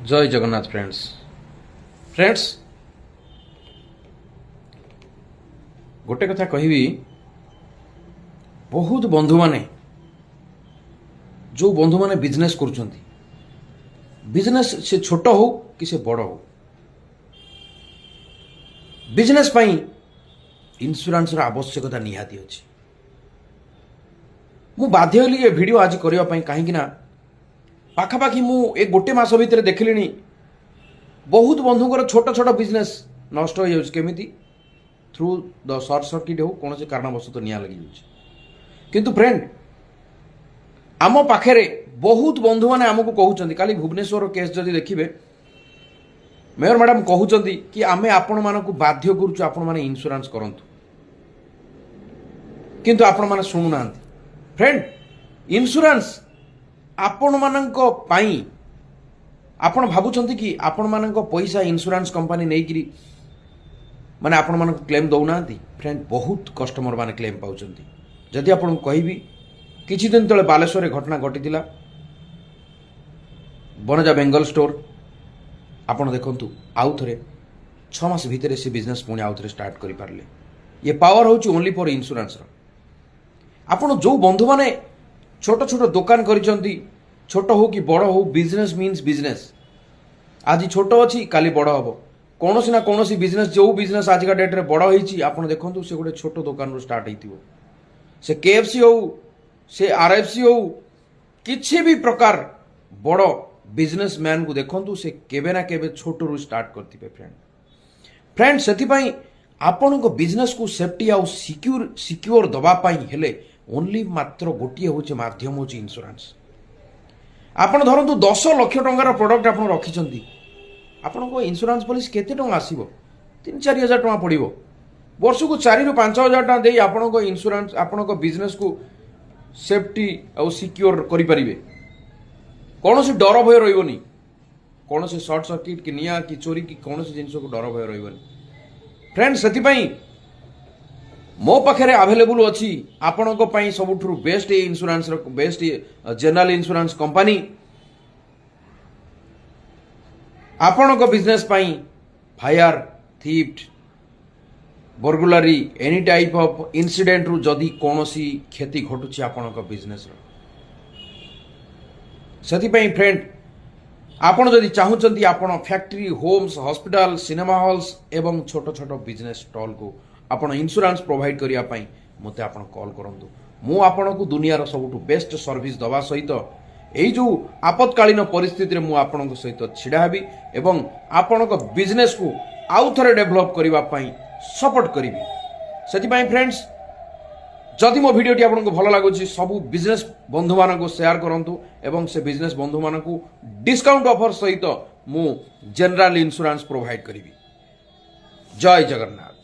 जय जगन्नाथ फ्रेंड्स गोटे कथा कहबी बहुत बंधु माने जो बंधु माने बिजनेस करुछंती बिजनेस से छोट हो कि से बड़ हो बिजनेस पाई इंश्योरेंस आवश्यकता निहाती अछि मु बाध्य होली ये वीडियो आज करबा पई काहे कि ना पाखापाखि मु एक गोटे मास भितर देखिलिनी बहुत बंधुकर छोट छोट बिजनेस नष्ट हो जाउछ केमिति थ्रू द शॉर्ट सर्किट हो कौन से कारणवश निया लगी जाउछ किंतु फ्रेंड आम पाखे बहुत बंधु मैंने आमको कहते काली भुवनेश्वर केस जदि देखिए मेयर मैडम कहते कि आमे आपण मानक बाध्य करूँ आपण मैंने इंश्योरेंस करंतु किंतु आपण मैंने शुणुना फ्रेंड इंश्योरेंस आपण मानक पाई आपण भाबुचंती कि आपण मानक पैसा इंश्योरेंस कंपनी नहीं करी माने आपण मानक क्लेम दौना फ्रेंड बहुत कस्टमर माने क्लेम पाउचंती जदि आपण कहबी किछि दिन तले बालेश्वर घटना घटी बनजा बेंगल स्टोर आपण देखंतु आउ थरे 6 मास भितर से बिजनेस पुणी आउ थरे स्टार्ट करि पारले ये पावर होची ओनली फॉर इंश्योरेंस आपण जो बंधु माने छोट छोट दुकान करिसंती छोट हो कि बड़ हो बिजनेस मीन्स बिजनेस आज छोट अछि काली बड़ हबो कोनोसी ना कोनोसी बिजनेस जो बिजनेस आज का डेट रे बड़ होईची आपण देखंतु से गोटे छोट दुकान रो स्टार्ट हेतिबो से केएफसी हो से आरएफसी हो किसी भी प्रकार बड़ बिजनेसमैन को देखंतु से केबे ना केबे छोट रू स्टार्ट करथिबे फ्रेंड सेति पई आपण को बिजनेस को सेफ्टी आ सिक्योर दबा पई हेले ओनली मात्र गोटिए होचे माध्यम होचे इंश्योरेंस आपण धरंतु 10 लाख टंकार प्रोडक्ट आपण रखिचंती आपण को इंश्योरेंस पॉलिसी केते टंका आसीबो 3-4 हजार टंका पड़िबो वर्ष को 4 ରୁ 5 हजार टंका देई आपण को इंश्योरेंस आपण को बिजनेस को सेफ्टी आ सिक्योर करि परिबे कोनोसी डर भय रहिबोनी कोनोसी शॉर्ट सर्किट कि निया कि चोरी कि कोनोसी जिंस को डर भय रहिबोनी फ्रेंड सेति पई मो पाखे अवेलेबल अच्छी आपण को पई सबुठुरु best insurance best general insurance company आपण को बिजनेस पई fire theft burglary any type of incident रु जदि कोनोसी क्षति घटुची आपण को बिजनेस रो सेति पई फ्रेंड आपण जदि चाहुचंती आपण factory homes hospital cinema halls एवं छोट छोट बिजनेस स्टॉल को आपण इंश्योरेंस प्रोवाइड करिया पई मते आपण कॉल करंतु मु आपण को दुनिया रो सबुठु बेस्ट सर्विस दवा सहित एई जो आपतकालीन परिस्थिति रे मु आपण को सहित छिडा हेबी एवं आपण को बिजनेस को आउ थरे डेवलप करिवा पई सपोर्ट करिवि सेति पई फ्रेंड्स जदि मो वीडियोटी आपको भल लगुच सबू बिजनेस बंधु मान को शेयर करंतु एवं से बिजनेस बंधु मान को डिस्काउंट ऑफर सहित मु जनरल इंश्योरेंस प्रोवाइड करिवि जय जगन्नाथ।